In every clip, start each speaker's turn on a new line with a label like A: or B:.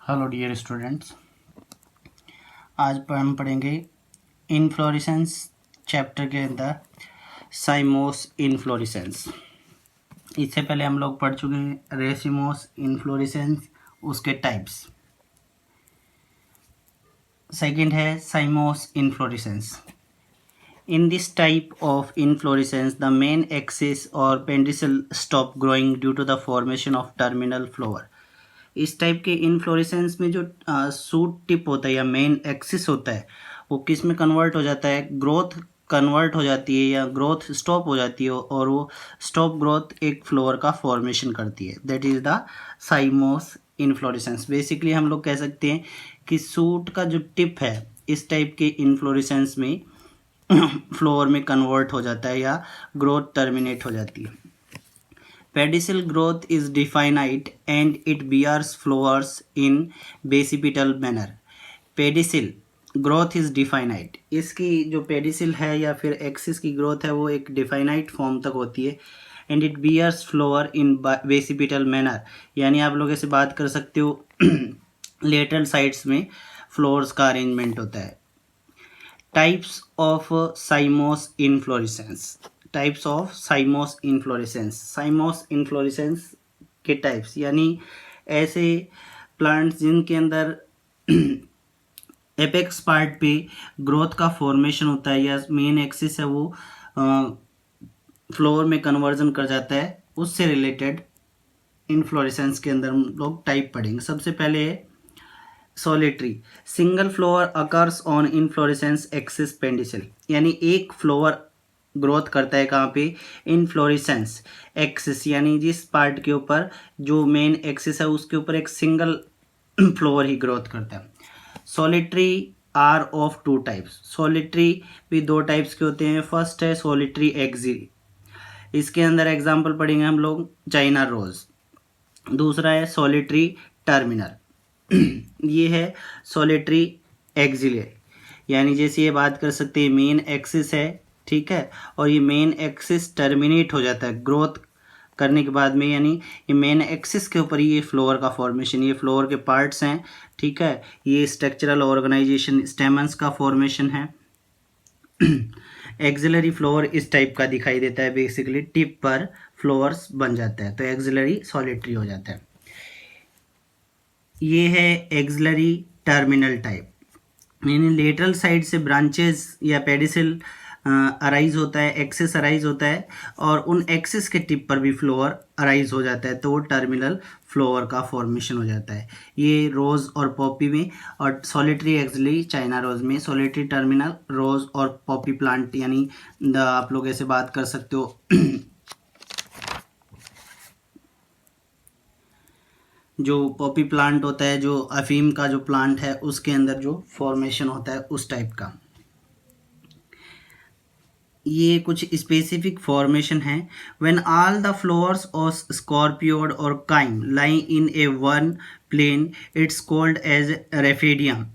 A: Hello dear students, आज पर हम पढ़ेंगे इनफ्लोरेसेंस चैप्टर के अंदर साइमोस इनफ्लोरेसेंस। इससे पहले हम लोग पढ़ चुके हैं रेसिमोस इनफ्लोरेसेंस, उसके टाइप्स। सेकंड है साइमोस inflorescence. In this type of inflorescence, the main axis or pedicel stop growing due to the formation of terminal flower. इस टाइप के इनफ्लोरेसेंस में जो सूट टिप होता है या मेन एक्सिस होता है वो किस में कन्वर्ट हो जाता है, ग्रोथ कन्वर्ट हो जाती है या ग्रोथ स्टॉप हो जाती है और वो स्टॉप ग्रोथ एक फ्लोवर का फॉर्मेशन करती है। That is the साइमोस inflorescence. Basically हम लोग कह सकते हैं कि सूट का जो टिप है इस टाइप के इनफ्लोरेसेंस में फ्लोवर में कन्वर्ट हो जाता है या ग्रोथ टर्मिनेट हो जाती है। Pedicel growth is definite and it bears flowers in basipetal manner. Pedicel growth is definite. इसकी जो पेडिसिल है या फिर एक्सिस की ग्रोथ है वो एक डिफाइनाइट फॉर्म तक होती है and it bears flower in basipetal manner, यानी आप लोग ऐसे बात कर सकते हो लेटरल साइड्स में फ्लोवर्स का अरेंजमेंट होता है। Types of cymose inflorescence. Types of cymose inflorescence. Cymose inflorescence के टाइप्स यानी ऐसे प्लांट्स जिनके अंदर एपेक्स पार्ट पे ग्रोथ का फॉर्मेशन होता है या मेन एक्सिस है वो फ्लोवर में कन्वर्जन कर जाता है, उससे रिलेटेड इनफ्लोरेसेंस के अंदर हम लोग टाइप पढ़ेंगे। सबसे पहले है solitary. Single flower occurs on inflorescence axis pedicel, यानी एक फ्लोवर ग्रोथ करता है कहाँ पे, इनफ्लोरेसेंस एक्सिस, यानी जिस पार्ट के ऊपर जो मेन एक्सिस है उसके ऊपर एक सिंगल फ्लोवर ही ग्रोथ करता है। Solitary are of two types. Solitary भी दो टाइप्स के होते हैं। फर्स्ट है सोलिटरी एक्सिली, इसके अंदर एग्जाम्पल पढ़ेंगे हम लोग चाइना रोज। दूसरा है सोलिटरी टर्मिनल, ये है सोलिटरी एक्सिलियरी, यानी जैसे ये बात कर सकते हैं मेन एक्सिस है, ठीक है, और ये मेन एक्सिस टर्मिनेट हो जाता है ग्रोथ करने के बाद में, यानी ये मेन एक्सिस के ऊपर ये फ्लोवर का फॉर्मेशन, ये फ्लोवर के पार्ट्स हैं, ठीक है, ये स्ट्रक्चरल ऑर्गेनाइजेशन स्टेमन्स का फॉर्मेशन है। एक्सिलरी फ्लोवर इस टाइप का दिखाई देता है, बेसिकली टिप पर फ्लोवर्स बन जाता है तो एक्सिलरी सॉलिटरी हो जाता है। ये है एक्सिलरी टर्मिनल टाइप, यानी लेटरल साइड से ब्रांचेस या पेडिसिल अराइज होता है, एक्सिस अराइज होता है और उन एक्सिस के टिप पर भी फ्लोवर अराइज हो जाता है तो वो टर्मिनल फ्लोवर का फॉर्मेशन हो जाता है। ये रोज़ और पॉपी में, और सॉलिटरी एक्सिलरी चाइना रोज़ में, सॉलिटरी टर्मिनल रोज़ और पॉपी प्लांट, यानी आप लोग ऐसे बात कर सकते हो जो पॉपी प्लांट होता है, जो अफीम का जो प्लांट है उसके अंदर जो फॉर्मेशन होता है उस टाइप का। ये कुछ स्पेसिफिक फॉर्मेशन है। When all the flowers of scorpioid और cyme lie in a one plane it's called as rhipidium.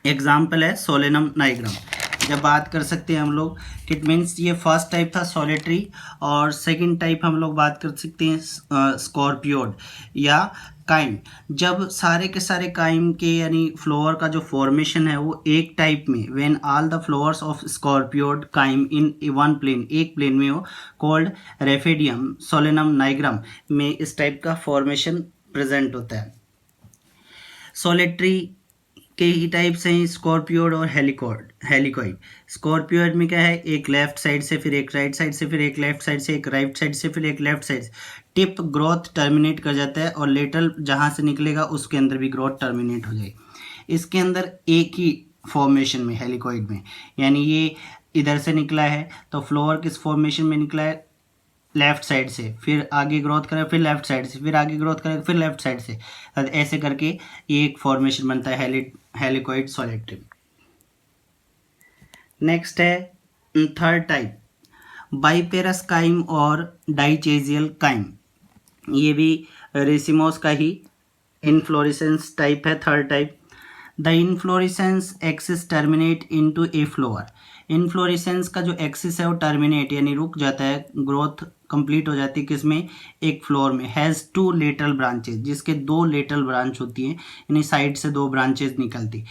A: Example है सोलेनम नाइग्रम। जब बात कर सकते हैं हम लोग, इट मीन्स ये फर्स्ट टाइप था सॉलिटरी, और सेकंड टाइप हम लोग बात कर सकते हैं स्कॉर्पियोड या काइम। जब सारे के सारे काइम के यानी फ्लोवर का जो फॉर्मेशन है वो एक टाइप में, when all the flowers of scorpioid cyme in one plane, एक प्लेन में हो, कॉल्ड रेफेडियम सोलेनम नाइग्रम में इस टाइप का फॉर्मेशन प्रेजेंट होता है। सॉलिटरी के ही टाइप्स हैं स्कॉर्पियोड और हेलिकॉइड। स्कॉर्पियोड में क्या है, एक लेफ्ट साइड से, फिर एक राइट साइड से, फिर एक लेफ्ट साइड से, एक राइट साइड से, फिर एक लेफ्ट साइड से टिप ग्रोथ टर्मिनेट कर जाता है और लेटरल जहाँ से निकलेगा उसके अंदर भी ग्रोथ टर्मिनेट हो जाएगी। इसके अंदर एक ही फॉर्मेशन में, हेलिकॉइड में, यानी ये इधर से निकला है तो फ्लोवर किस फॉर्मेशन में निकला है, लेफ्ट साइड से, फिर आगे ग्रोथ करेगा, फिर लेफ्ट साइड से, फिर आगे ग्रोथ करेगा, फिर लेफ्ट साइड से, ऐसे करके ये एक फॉर्मेशन बनता है हेलिकॉइड सॉलिटरी। नेक्स्ट है थर्ड टाइप, बाइपेरस काइम और डाइचेजियल काइम। ये भी रेसिमोस का ही इनफ्लोरेसेंस टाइप है, third type. The inflorescence axis terminate into a flower, inflorescence का जो एक्सिस है वो टर्मिनेट यानी रुक जाता है, ग्रोथ कंप्लीट हो जाती है किसमें, एक फ्लोर में। हैज़ 2 लेटरल ब्रांचेज, जिसके 2 लेटरल ब्रांच होती हैं, यानी साइड से 2 ब्रांचेज निकलती।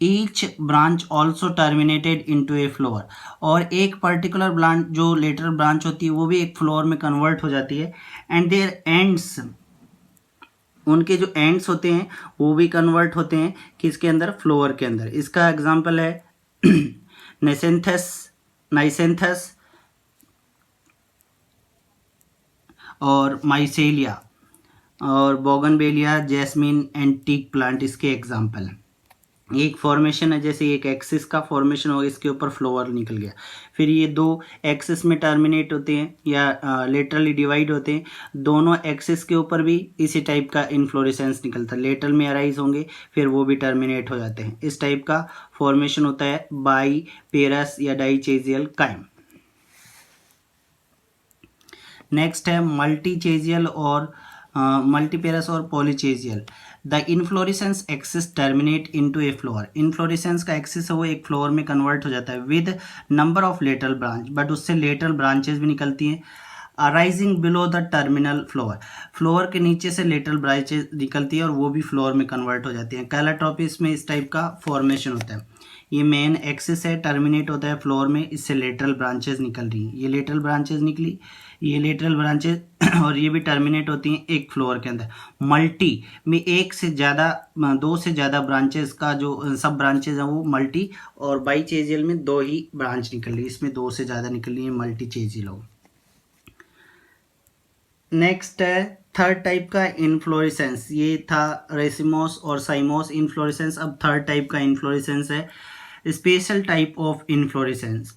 A: Each branch also terminated into a flower, और एक पर्टिकुलर ब्रांच जो लेटरल ब्रांच होती है वो भी एक फ्लोर में कन्वर्ट हो जाती है। एंड देयर एंड्स, उनके जो एंड्स होते हैं वो भी कन्वर्ट होते हैं किसके अंदर, फ्लोर के अंदर। इसका एग्जांपल है नेसेंथस, नाइसेंथस और माइसेलिया और bougainvillea, jasmine and teak plant इसके एग्जांपल हैं। एक फॉर्मेशन है, जैसे एक एक्सिस का फॉर्मेशन हो, इसके ऊपर फ्लोवर निकल गया, फिर ये 2 एक्सिस में टर्मिनेट होते हैं या लेटरली डिवाइड होते हैं, दोनों एक्सिस के ऊपर भी इसी टाइप का इन्फ्लोरेसेंस निकलता है, लेटरल में अराइज होंगे फिर वो भी टर्मिनेट हो जाते हैं। इस टाइप का फॉर्मेशन होता है बाई पेरस या डाइचेजियल काइम। नेक्स्ट है मल्टीचेजियल और मल्टीपेरस और polychasial. The inflorescence axis terminate into a flower, inflorescence का एक्सिस है वो एक फ्लोर में कन्वर्ट हो जाता है with number of lateral branch, but उससे लेटरल ब्रांचेस भी निकलती हैं। Arising below the terminal flower, flower के नीचे से लेटरल ब्रांचेस निकलती है और वो भी फ्लोर में कन्वर्ट हो जाती हैं। कैलाट्रोपिस में इस टाइप का फॉर्मेशन होता है। ये मेन एक्सिस है, टर्मिनेट होता है फ्लोर में, इससे लेटरल ब्रांचेस निकल रही हैं, ये लेटरल ब्रांचेस निकली, ये लेटरल ब्रांचेस और ये भी टर्मिनेट होती हैं एक फ्लोर के अंदर। मल्टी में एक से ज़्यादा, 2 से ज़्यादा ब्रांचेस का जो सब ब्रांचेस हैं वो मल्टी, और बाईचेजियल में 2 ही ब्रांच निकल रही है, इसमें 2 से ज़्यादा निकल रही है, मल्टीचेजियल हो। नेक्स्ट है थर्ड टाइप का इन्फ्लोरेसेंस, ये था रेसिमोस और साइमोस इन्फ्लोरेसेंस। अब थर्ड टाइप का इन्फ्लोरेसेंस है स्पेशल टाइप ऑफ इन्फ्लोरेसेंस।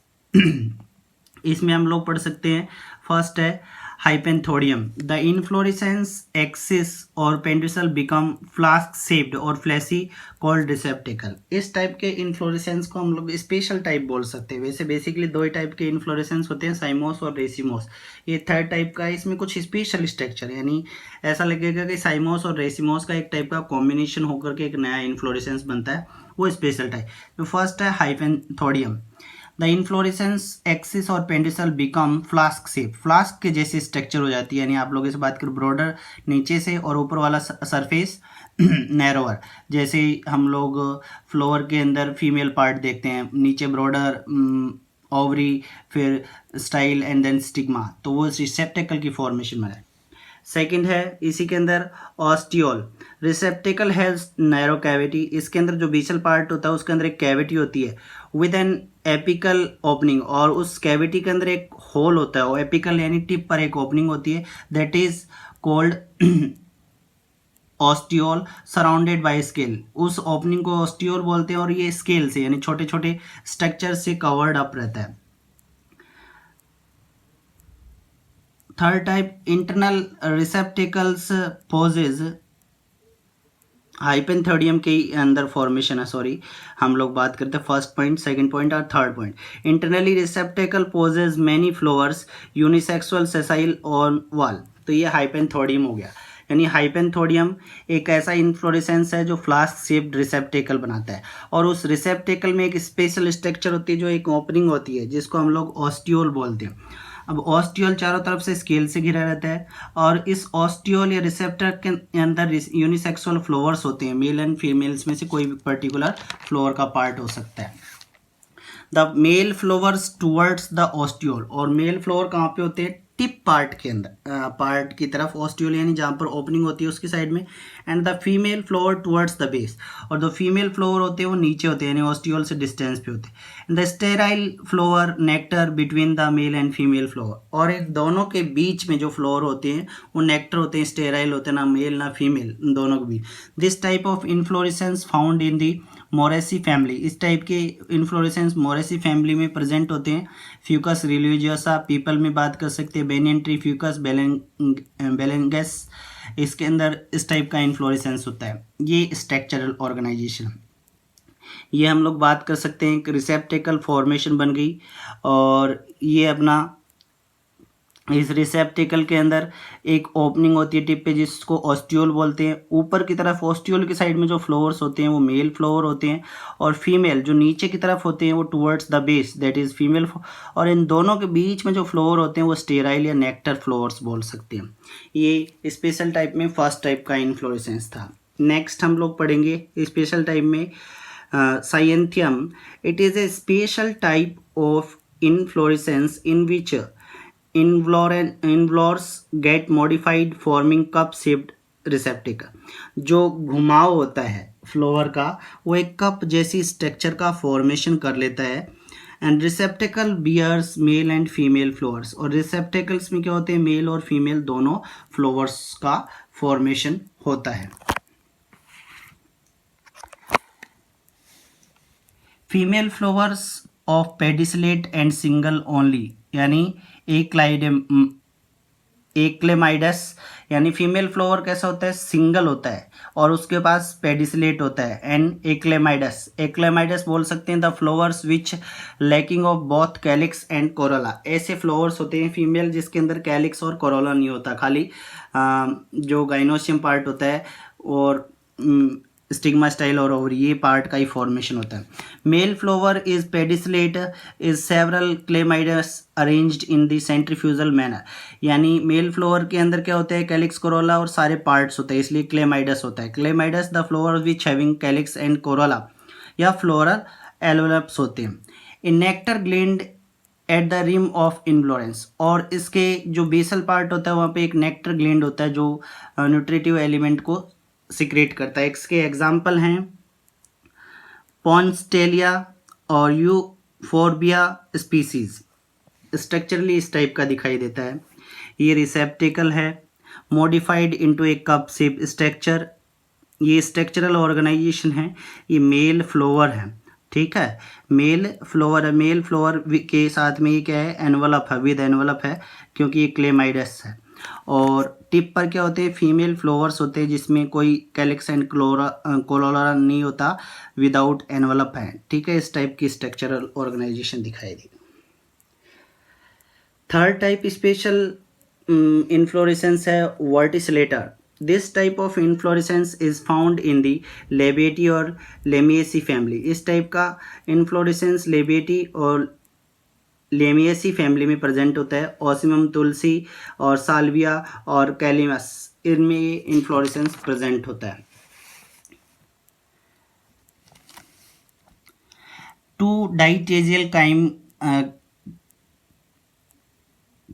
A: इसमें हम लोग पढ़ सकते हैं, फर्स्ट है हाइपेंथोडियम। द इन्फ्लोरेसेंस एक्सिस और पेंडुसल बिकम फ्लास्क शेप्ड और फ्लैसी कॉल्ड रिसेप्टिकल। इस टाइप के इन्फ्लोरेसेंस को हम लोग स्पेशल टाइप बोल सकते हैं। वैसे बेसिकली 2 ही टाइप के इन्फ्लोरेसेंस होते हैं, साइमोस और रेसिमोस। ये थर्ड टाइप का है, इसमें कुछ स्पेशल स्ट्रक्चर, यानी ऐसा लगेगा कि साइमोस और रेसिमोस का एक टाइप का कॉम्बिनेशन होकर के एक नया इन्फ्लोरेसेंस बनता है, वो स्पेशल टाइप। तो फर्स्ट है हाइपेंथोडियम। द इन्फ्लोरेसेंस एक्सिस और पेंडिसल बिकम फ्लास्क शेप, फ्लास्क के जैसे स्ट्रक्चर हो जाती है, यानी आप लोग इस बात करें ब्रॉडर नीचे से और ऊपर वाला सरफेस नैरोअर। जैसे हम लोग फ्लोवर के अंदर फीमेल पार्ट देखते हैं, नीचे ब्रॉडर, ओवरी, फिर स्टाइल एंड देन स्टिग्मा, तो वो रिसेप्टेकल की फॉर्मेशन में है। सेकंड है इसी के अंदर ऑस्टियोल। रिसेप्टिकल हैज नैरो कैविटी, इसके अंदर जो बीचल पार्ट होता है उसके अंदर एक कैविटी होती है विद एन एपिकल ओपनिंग, और उस कैविटी के अंदर एक होल होता है, वो एपिकल यानी टिप पर एक ओपनिंग होती है, that is called ostiole surrounded by scale. उस ओपनिंग को ऑस्टियोल बोलते हैं और ये स्केल से यानी छोटे छोटे स्ट्रक्चर से कवर्ड अप रहता है। Third type internal receptacles possesses, hypanthodium के अंदर फॉर्मेशन है, सॉरी हम लोग बात करते हैं फर्स्ट पॉइंट, सेकंड पॉइंट और third point. Internally receptacle possesses many flowers unisexual sessile on wall, तो ये हाइपेंथोडियम हो गया। यानी हाइपेंथोडियम एक ऐसा इन्फ्लोरेसेंस है जो फ्लास्क शेप्ड रिसेप्टिकल बनाता है, और उस रिसेप्टिकल में एक स्पेशल स्ट्रक्चर होती है जो एक ओपनिंग होती है जिसको हम लोग ऑस्टियोल बोलते हैं। अब ऑस्टियोल चारों तरफ से स्केल से घिरा रहता है, और इस ऑस्टियोल या रिसेप्टर के अंदर यूनिसेक्सुअल फ्लोवर्स होते हैं, मेल एंड फीमेल्स में से कोई भी पर्टिकुलर फ्लोवर का पार्ट हो सकता है। The male flowers towards the ostiole, और मेल फ्लोवर कहाँ पे होते हैं, टिप पार्ट के अंदर, पार्ट की तरफ ऑस्टियोल यानी जहाँ पर ओपनिंग होती है उसकी साइड में, and the female flower towards the base, और जो फीमेल फ्लोवर होते हैं वो नीचे होते हैं यानी ऑस्टियोल से डिस्टेंस पे होते हैं। The sterile flower nectar between the mail and female flower, और इन दोनों के बीच में जो फ्लोवर होते हैं वो नेक्टर होते हैं, स्टेराइल होते हैं, ना मेल ना फीमेल, दोनों के बीच। This type of inflorescence found in the moraceae family, इस टाइप के इन्फ्लोरेसेंस मोरेसी फैमिली में प्रेजेंट होते हैं। फ्यूकस रिलीजियोसा, पीपल में बात कर सकते हैं बेनियन ट्री फ्यूकस बेलेंगस, इसके अंदर इस टाइप का इन्फ्लोरेसेंस होता है। ये स्ट्रक्चरल ऑर्गेनाइजेशन, ये हम लोग बात कर सकते हैं कि रिसेप्टिकल फॉर्मेशन बन गई, और ये अपना इस रिसेप्टिकल के अंदर एक ओपनिंग होती है टिप पे जिसको ऑस्टियोल बोलते हैं। ऊपर की तरफ ऑस्टियोल की साइड में जो फ्लोवर्स होते हैं वो मेल फ्लोवर होते हैं, और फीमेल जो नीचे की तरफ होते हैं वो towards the base that is female. और इन दोनों के बीच में जो फ्लोवर होते हैं वो स्टेराइल या नेक्टर फ्लोवर्स बोल सकते हैं। ये स्पेशल टाइप में फर्स्ट टाइप का इन्फ्लोरेसेंस था। नेक्स्ट हम लोग पढ़ेंगे स्पेशल टाइप में cyathium. It is a special type of inflorescence in which involucres get modified forming cup shaped receptacle. जो घुमाव होता है फ्लोवर का वो एक कप जैसी स्ट्रक्चर का फॉर्मेशन कर लेता है। And receptacle bears male and female flowers, और रिसेप्टिकल्स में क्या होते हैं, मेल और फीमेल दोनों फ्लोवर्स का फॉर्मेशन होता है। Female flowers of pedicellate and single only, यानी एक्लेमाइडस, यानी फीमेल फ्लोवर कैसा होता है, सिंगल होता है और उसके पास पेडिसलेट होता है। एंड एक्लेमाइडस बोल सकते हैं the flowers which lacking of both calyx and Corolla. ऐसे फ्लोवर्स होते हैं फीमेल जिसके अंदर कैलिक्स और कोरोला नहीं होता, खाली जो गाइनोसियम पार्ट होता है और स्टिग्मा स्टाइल और ओवरी, ये पार्ट का ही फॉर्मेशन होता है। Male flower is pedicellate is several chlamydeous arranged in the centrifugal manner, यानी मेल फ्लोवर के अंदर क्या होता है, कैलिक्स कोरोला और सारे पार्ट्स होते हैं, इसलिए क्लेमाइडस होता है। Chlamydeous the flower which having calyx and corolla या फ्लोरल एलवेलप्स होते हैं। In nectar gland at the rim of inflorescence, और इसके जो बेसल पार्ट होता है वहाँ पे एक नेक्टर ग्लैंड होता है जो न्यूट्रिटिव एलिमेंट को सिक्रेट करता है। इसके एग्जाम्पल हैं पॉन्स्टेलिया और यूफोर्बिया स्पीसीज। स्ट्रक्चरली इस टाइप का दिखाई देता है। ये रिसेप्टिकल है, मॉडिफाइड इनटू ए कप शेप स्ट्रक्चर, ये स्ट्रक्चरल ऑर्गेनाइजेशन है। ये मेल फ्लोवर है, ठीक है, मेल फ्लोवर है। मेल फ्लोवर के साथ में ये क्या है, एनवलप है, विद एनवलप है क्योंकि ये क्लेमाइडस है। और टिप पर क्या होते हैं, फीमेल फ्लोवर्स होते हैं जिसमें कोई कैलिक्स एंड कोलोरा नहीं होता, विदाउट एनवलप है, ठीक है। इस टाइप की स्ट्रक्चरल ऑर्गेनाइजेशन दिखाई दी। थर्ड टाइप स्पेशल इन्फ्लोरेसेंस है verticillaster. This type of inflorescence is found in the labiatae और लेमिएसी फैमिली। इस टाइप का इन्फ्लोरेसेंस लेबेटी और लेमिएसी फैमिली में प्रेजेंट होता है। ओसिमम तुलसी और साल्विया और कैलिमस, इनमें ये इन्फ्लोरेसेंस प्रेजेंट होता है। टू डाइटेजियल काइम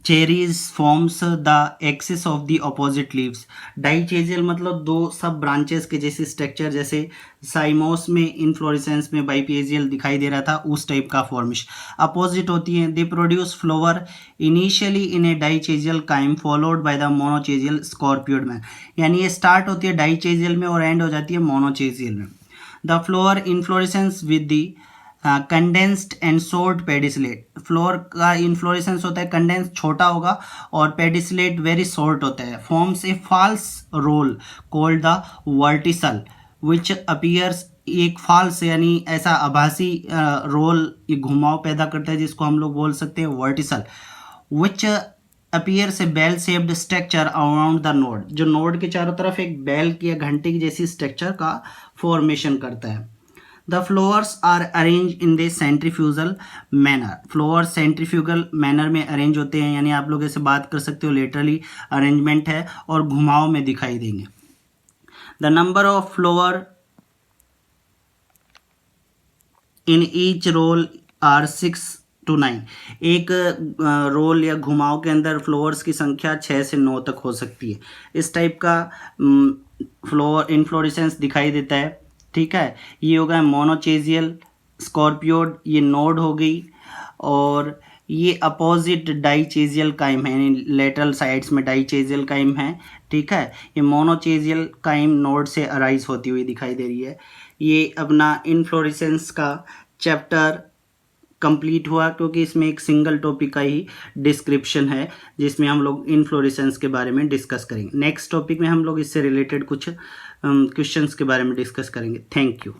A: चेरीज forms the axis of the opposite leaves. Dichasial मतलब दो सब ब्रांचेस के जैसे स्ट्रक्चर, जैसे साइमोस में इनफ्लोरेसेंस में बाइपेजियल दिखाई दे रहा था, उस टाइप का फॉर्मेशन। अपोजिट होती है, they produce flower initially in a dichasial cyme followed by the monochasial scorpioid manner, यानी ये स्टार्ट होती है डाइचेजियल में और एंड हो जाती है मोनोचेजियल में। The flower inflorescence with the condensed and short pedicellate. Floor का इन्फ्लोरेसेंस होता है कंडेंस, छोटा होगा, और पेडिसलेट वेरी शॉर्ट होता है। Forms a false whorl called the verticil which appears, एक फॉल्स यानी ऐसा आभासी रोल, ये घुमाव पैदा करता है जिसको हम लोग बोल सकते हैं verticil, which appears a bell shaped structure around the node, जो नोड के चारों तरफ एक बेल की या घंटे की जैसी स्ट्रक्चर का फॉर्मेशन करता है। The flowers are arranged in the centrifugal manner. Flowers centrifugal manner में अरेंज होते हैं, यानी आप लोग ऐसे बात कर सकते हो, लेटरली अरेंजमेंट है और घुमाव में दिखाई देंगे। The number of flower in each roll are 6 to 9. एक रोल या घुमाव के अंदर फ्लोवर्स की संख्या 6 से 9 तक हो सकती है। इस टाइप का फ्लोवर इन्फ्लोरेसेंस दिखाई देता है, ठीक है। ये हो गया मोनोचेजियल स्कॉर्पियोड, ये नोड हो गई, और ये अपोजिट डाइचेजियल काइम है, यानी लेटरल साइड्स में डाइचेजियल काइम है, ठीक है। ये मोनोचेजियल काइम नोड से अराइज होती हुई दिखाई दे रही है। ये अपना इन्फ्लोरेसेंस का चैप्टर कंप्लीट हुआ, क्योंकि इसमें एक सिंगल टॉपिक का ही डिस्क्रिप्शन है जिसमें हम लोग इन्फ्लोरेसेंस के बारे में डिस्कस करेंगे। नेक्स्ट टॉपिक में हम लोग इससे रिलेटेड कुछ क्वेश्चंस के बारे में डिस्कस करेंगे। Thank you.